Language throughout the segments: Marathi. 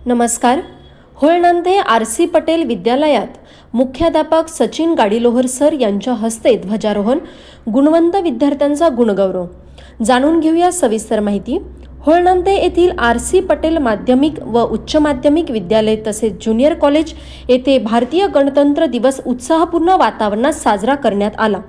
नमस्कार. होळनांदे आर.सी. पटेल विद्यालयात मुख्याध्यापक सचिन गाडीलोहर सर यांच्या हस्ते ध्वजारोहण, गुणवंत विद्यार्थ्यांचा गुणगौरव. जाणून घेऊया सविस्तर माहिती. होळनांदे येथील आर.सी. पटेल माध्यमिक व उच्च माध्यमिक विद्यालय तसेच ज्युनियर कॉलेज येथे भारतीय गणतंत्र दिवस उत्साहपूर्ण वातावरणात साजरा करण्यात आला.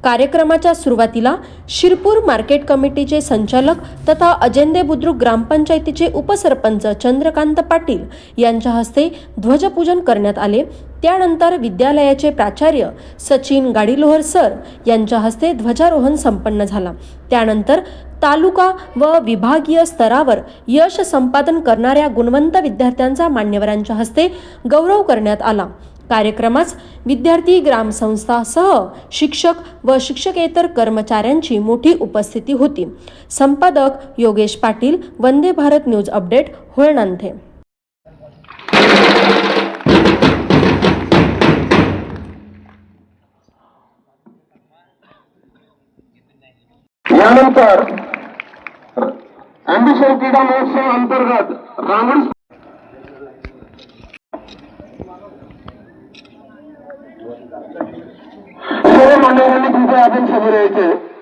कार्यक्रमाच्या सुरुवातीला शिरपूर मार्केट कमिटीचे संचालक तथा अजेंदे बुद्रुक ग्रामपंचायतीचे उपसरपंच चंद्रकांत पाटील यांच्या हस्ते ध्वजपूजन करण्यात आले. त्यानंतर विद्यालयाचे प्राचार्य सचिन गाडीलोहर सर यांच्या हस्ते ध्वजारोहण संपन्न झाला. त्यानंतर तालुका व विभागीय स्तरावर यश संपादन करणाऱ्या गुणवंत विद्यार्थ्यांचा मान्यवरांच्या हस्ते गौरव करण्यात आला. कार्यक्रमास विद्यार्थी, ग्रामसंस्थासह शिक्षक व शिक्षकेतर कर्मचाऱ्यांची मोठी उपस्थिती होती. संपादक योगेश पाटील, वंदे भारत न्यूज अपडेट, होळनांदे. यानंतर अँबिशन क्रीडा महोत्सव अंतर्गत रांगोळी सर्व मान्यवरांनी कृपया आपण समोर यायचे.